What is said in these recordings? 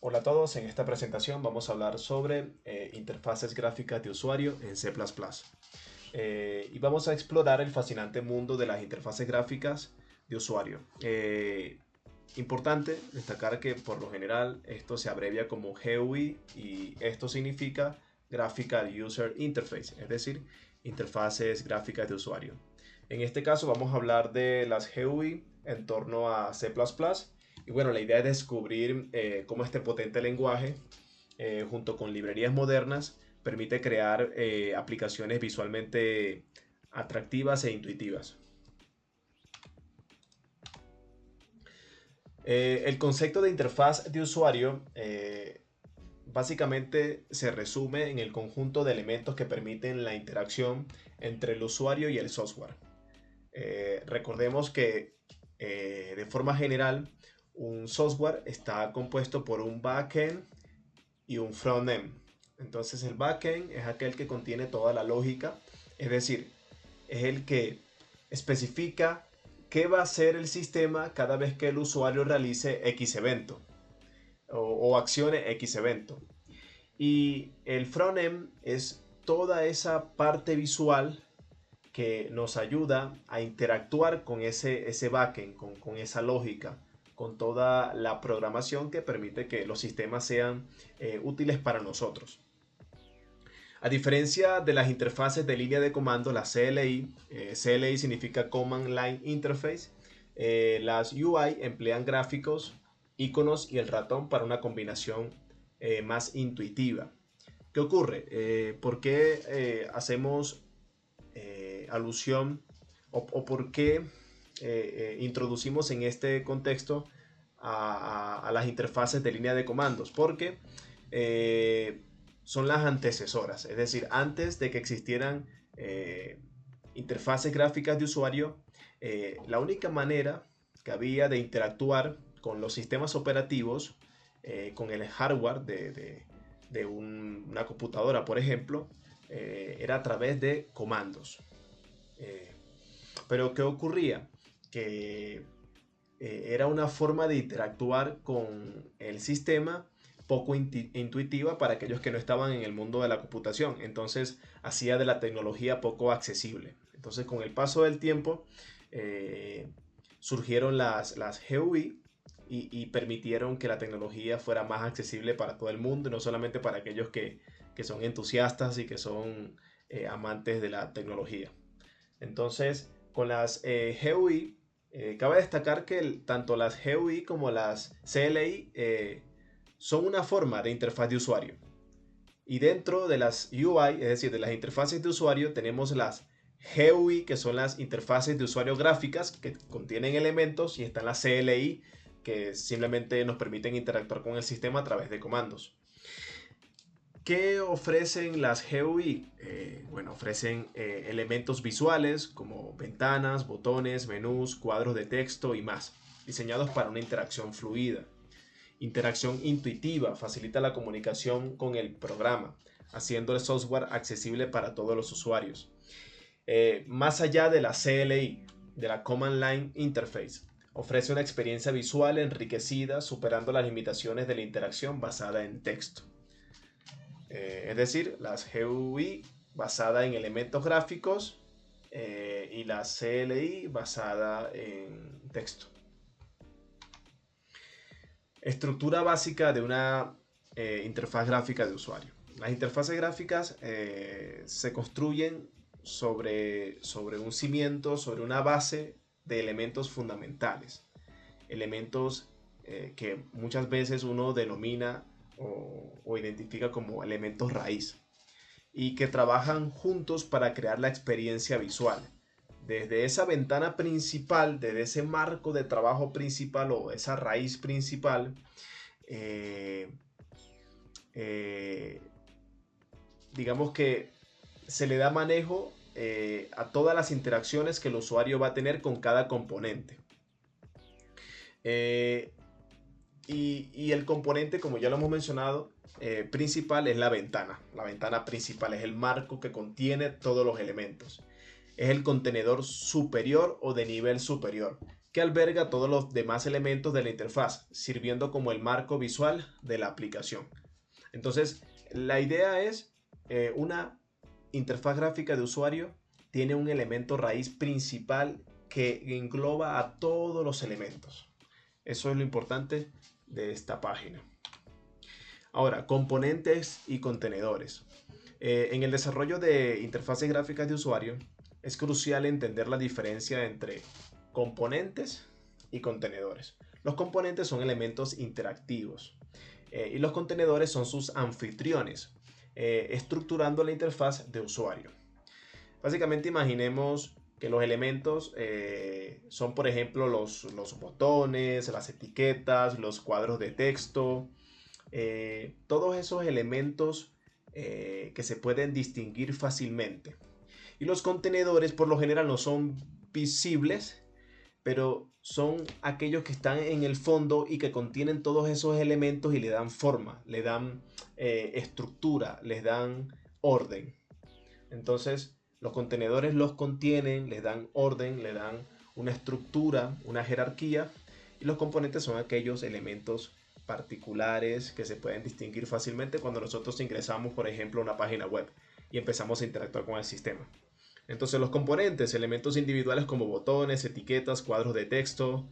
Hola a todos, en esta presentación vamos a hablar sobre interfaces gráficas de usuario en C++. Y vamos a explorar el fascinante mundo de las interfaces gráficas de usuario. Importante destacar que por lo general esto se abrevia como GUI y esto significa Graphical User Interface, es decir, interfaces gráficas de usuario. En este caso vamos a hablar de las GUI en torno a C++. Y bueno, la idea es descubrir cómo este potente lenguaje, junto con librerías modernas, permite crear aplicaciones visualmente atractivas e intuitivas. El concepto de interfaz de usuario básicamente se resume en el conjunto de elementos que permiten la interacción entre el usuario y el software. Recordemos que de forma general un software está compuesto por un backend y un frontend. Entonces el backend es aquel que contiene toda la lógica, es decir, es el que especifica qué va a hacer el sistema cada vez que el usuario realice X evento o accione X evento. Y el frontend es toda esa parte visual que nos ayuda a interactuar con ese backend, con esa lógica, con toda la programación que permite que los sistemas sean útiles para nosotros. A diferencia de las interfaces de línea de comando, la CLI, CLI significa Command Line Interface, las UI emplean gráficos, iconos y el ratón para una combinación más intuitiva. ¿Qué ocurre? ¿Por qué hacemos alusión o por qué introducimos en este contexto a las interfaces de línea de comandos? Porque son las antecesoras, es decir, antes de que existieran interfaces gráficas de usuario, la única manera que había de interactuar con los sistemas operativos, con el hardware de una computadora, por ejemplo, era a través de comandos. Eh, pero ¿qué ocurría? Que era una forma de interactuar con el sistema poco intuitiva para aquellos que no estaban en el mundo de la computación. Entonces hacía de la tecnología poco accesible. Entonces con el paso del tiempo surgieron las GUI y permitieron que la tecnología fuera más accesible para todo el mundo, no solamente para aquellos que son entusiastas y que son amantes de la tecnología. Entonces, con las GUI, cabe destacar que tanto las GUI como las CLI son una forma de interfaz de usuario. Y dentro de las UI, es decir, de las interfaces de usuario, tenemos las GUI, que son las interfaces de usuario gráficas, que contienen elementos, y están las CLI, que simplemente nos permiten interactuar con el sistema a través de comandos. ¿Qué ofrecen las GUI? Bueno, ofrecen elementos visuales como ventanas, botones, menús, cuadros de texto y más, diseñados para una interacción fluida. Interacción intuitiva, facilita la comunicación con el programa, haciendo el software accesible para todos los usuarios. Más allá de la CLI, de la Command Line Interface, ofrece una experiencia visual enriquecida, superando las limitaciones de la interacción basada en texto. Es decir, las GUI basada en elementos gráficos y la CLI basada en texto. Estructura básica de una interfaz gráfica de usuario. Las interfaces gráficas se construyen sobre un cimiento, sobre una base de elementos fundamentales. Elementos que muchas veces uno denomina o identifica como elementos raíz y que trabajan juntos para crear la experiencia visual. Desde esa ventana principal, desde ese marco de trabajo principal o esa raíz principal, eh, eh, digamos que se le da manejo a todas las interacciones que el usuario va a tener con cada componente. Y el componente, como ya lo hemos mencionado, principal es la ventana. La ventana principal es el marco que contiene todos los elementos. Es el contenedor superior o de nivel superior que alberga todos los demás elementos de la interfaz, sirviendo como el marco visual de la aplicación. Entonces, la idea es una interfaz gráfica de usuario tiene un elemento raíz principal que engloba a todos los elementos. Eso es lo importante de esta página. Ahora, componentes y contenedores. En el desarrollo de interfaces gráficas de usuario, es crucial entender la diferencia entre componentes y contenedores. Los componentes son elementos interactivos y los contenedores son sus anfitriones, estructurando la interfaz de usuario. Básicamente imaginemos que los elementos son, por ejemplo, los botones, las etiquetas, los cuadros de texto, todos esos elementos que se pueden distinguir fácilmente. Y los contenedores por lo general no son visibles, pero son aquellos que están en el fondo y que contienen todos esos elementos y le dan forma, le dan estructura, les dan orden. Entonces, los contenedores los contienen, les dan orden, le dan una estructura, una jerarquía, y los componentes son aquellos elementos particulares que se pueden distinguir fácilmente cuando nosotros ingresamos, por ejemplo, a una página web y empezamos a interactuar con el sistema. Entonces los componentes, elementos individuales como botones, etiquetas, cuadros de texto,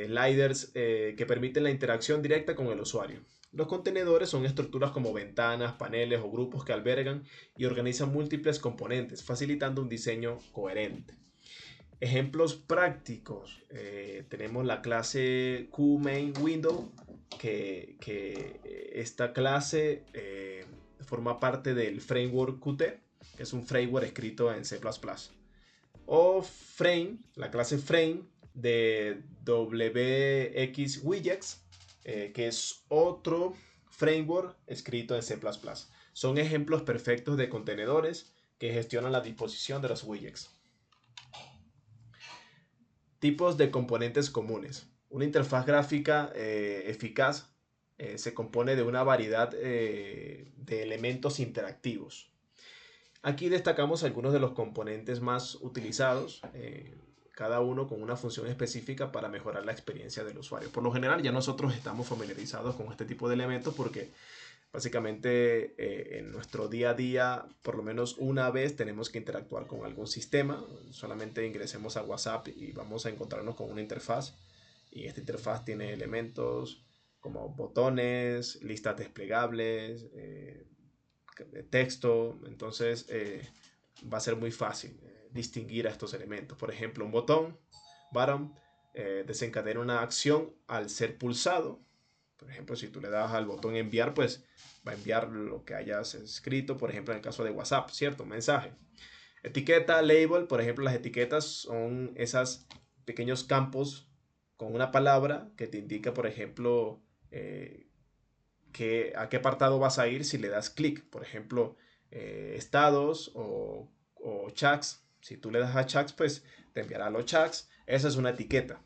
sliders que permiten la interacción directa con el usuario. Los contenedores son estructuras como ventanas, paneles o grupos que albergan y organizan múltiples componentes, facilitando un diseño coherente. Ejemplos prácticos. Tenemos la clase QMainWindow, que esta clase forma parte del framework Qt, que es un framework escrito en C++. O Frame, la clase Frame de WXWidgets, que es otro framework escrito en C++. Son ejemplos perfectos de contenedores que gestionan la disposición de los widgets. Tipos de componentes comunes. Una interfaz gráfica eficaz se compone de una variedad de elementos interactivos. Aquí destacamos algunos de los componentes más utilizados, cada uno con una función específica para mejorar la experiencia del usuario. Por lo general ya nosotros estamos familiarizados con este tipo de elementos porque básicamente en nuestro día a día por lo menos una vez tenemos que interactuar con algún sistema. Solamente ingresemos a WhatsApp y vamos a encontrarnos con una interfaz, y esta interfaz tiene elementos como botones, listas desplegables, texto. Entonces va a ser muy fácil distinguir a estos elementos. Por ejemplo, un botón desencadena una acción al ser pulsado. Por ejemplo, si tú le das al botón enviar, pues va a enviar lo que hayas escrito, por ejemplo, en el caso de WhatsApp, ¿cierto? Un mensaje. Etiqueta, label, por ejemplo, las etiquetas son esos pequeños campos con una palabra que te indica, por ejemplo, a qué apartado vas a ir si le das clic. Por ejemplo, estados o chats. Si tú le das a chats, pues te enviará a los chats. Esa es una etiqueta.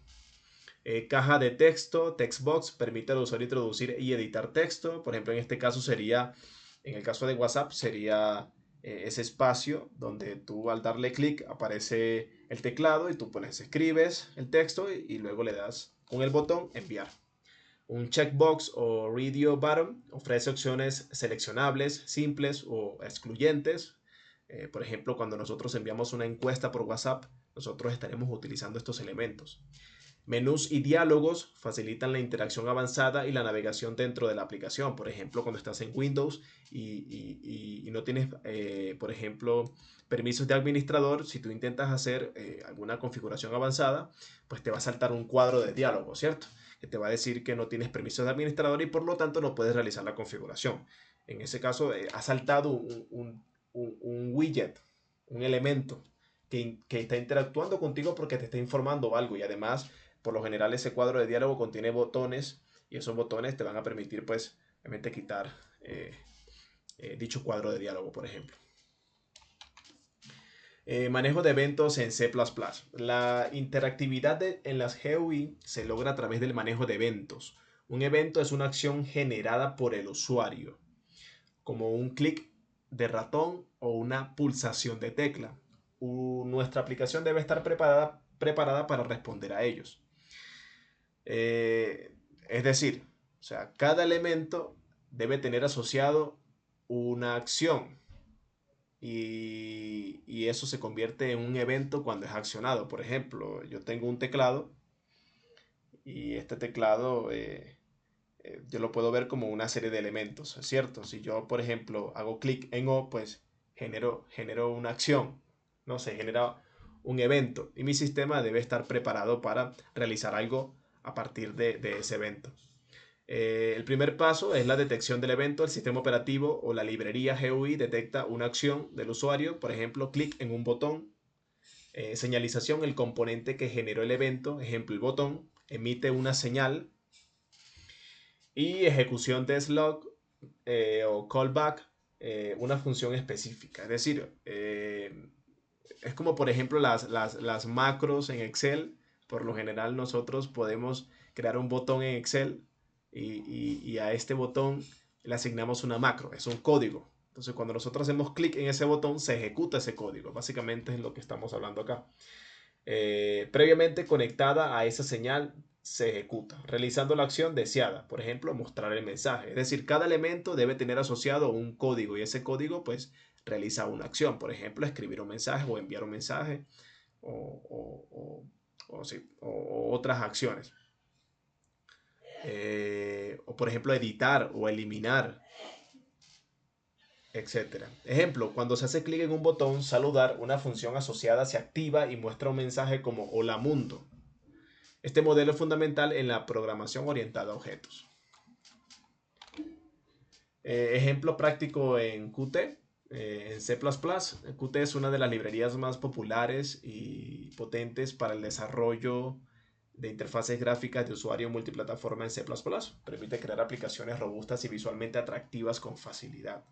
Caja de texto, textbox, permite al usuario introducir y editar texto. Por ejemplo, en este caso sería, en el caso de WhatsApp, sería ese espacio donde tú al darle clic aparece el teclado y tú pones, escribes el texto y luego le das con el botón enviar. Un checkbox o radio button ofrece opciones seleccionables, simples o excluyentes. Por ejemplo, cuando nosotros enviamos una encuesta por WhatsApp, nosotros estaremos utilizando estos elementos. Menús y diálogos facilitan la interacción avanzada y la navegación dentro de la aplicación. Por ejemplo, cuando estás en Windows y no tienes, por ejemplo, permisos de administrador, si tú intentas hacer alguna configuración avanzada, pues te va a saltar un cuadro de diálogo, ¿cierto? Que te va a decir que no tienes permisos de administrador y por lo tanto no puedes realizar la configuración. En ese caso, ha saltado un widget, un elemento que está interactuando contigo porque te está informando algo, y además por lo general ese cuadro de diálogo contiene botones y esos botones te van a permitir pues obviamente quitar dicho cuadro de diálogo, por ejemplo. Manejo de eventos en C++. La interactividad en las GUI se logra a través del manejo de eventos. Un evento es una acción generada por el usuario, como un clic de ratón o una pulsación de tecla. Nuestra aplicación debe estar preparada preparada para responder a ellos. Es decir, o sea, cada elemento debe tener asociado una acción y eso se convierte en un evento cuando es accionado. Por ejemplo, yo tengo un teclado y este teclado yo lo puedo ver como una serie de elementos, ¿cierto? Si yo, por ejemplo, hago clic en O, pues genero una acción, no sé, genera un evento y mi sistema debe estar preparado para realizar algo a partir de ese evento. El primer paso es la detección del evento. El sistema operativo o la librería GUI detecta una acción del usuario, por ejemplo, clic en un botón. Señalización, el componente que generó el evento, ejemplo, el botón, emite una señal. Y ejecución de slug o callback, una función específica. Es decir, es como por ejemplo las macros en Excel. Por lo general nosotros podemos crear un botón en Excel y a este botón le asignamos una macro, es un código. Entonces cuando nosotros hacemos clic en ese botón se ejecuta ese código. Básicamente es lo que estamos hablando acá. Previamente conectada a esa señal se ejecuta, realizando la acción deseada, por ejemplo, mostrar el mensaje. Es decir, cada elemento debe tener asociado un código y ese código pues realiza una acción, por ejemplo, escribir un mensaje o enviar un mensaje o otras acciones. O por ejemplo, editar o eliminar, etcétera. Ejemplo, cuando se hace clic en un botón saludar, una función asociada se activa y muestra un mensaje como hola mundo. Este modelo es fundamental en la programación orientada a objetos. Ejemplo práctico en Qt, en C++. Qt es una de las librerías más populares y potentes para el desarrollo de interfaces gráficas de usuario multiplataforma en C++. Permite crear aplicaciones robustas y visualmente atractivas con facilidad.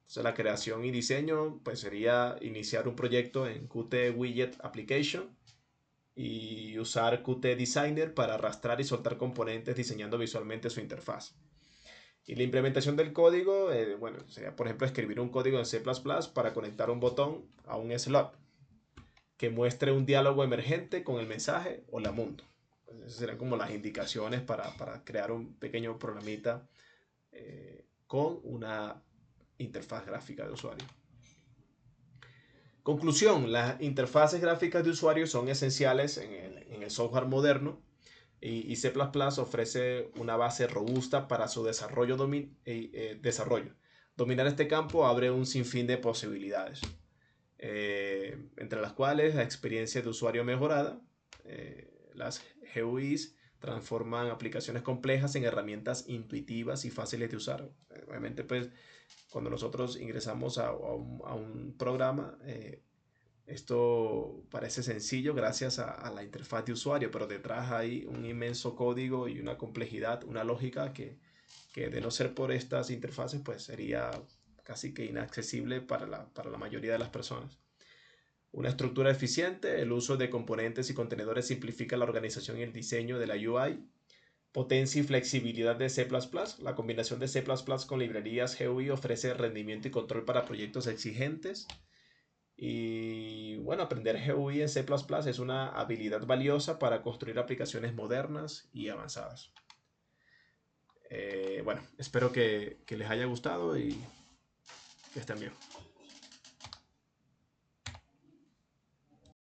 Entonces, la creación y diseño pues sería iniciar un proyecto en Qt Widget Application y usar Qt Designer para arrastrar y soltar componentes diseñando visualmente su interfaz. Y la implementación del código, bueno, sería por ejemplo escribir un código en C++ para conectar un botón a un slot que muestre un diálogo emergente con el mensaje Hola mundo. Pues esas serían como las indicaciones para crear un pequeño programita con una interfaz gráfica de usuario. Conclusión, las interfaces gráficas de usuario son esenciales en el software moderno y C++ ofrece una base robusta para su desarrollo. Dominar este campo abre un sinfín de posibilidades, entre las cuales la experiencia de usuario mejorada, las GUIs transforman aplicaciones complejas en herramientas intuitivas y fáciles de usar. Obviamente, pues, cuando nosotros ingresamos a un programa, esto parece sencillo gracias a la interfaz de usuario, pero detrás hay un inmenso código y una complejidad, una lógica que de no ser por estas interfaces, pues sería casi que inaccesible para la mayoría de las personas. Una estructura eficiente, el uso de componentes y contenedores simplifica la organización y el diseño de la UI. Potencia y flexibilidad de C++. La combinación de C++ con librerías GUI ofrece rendimiento y control para proyectos exigentes. Y bueno, aprender GUI en C++ es una habilidad valiosa para construir aplicaciones modernas y avanzadas. Bueno, espero que les haya gustado y que estén bien.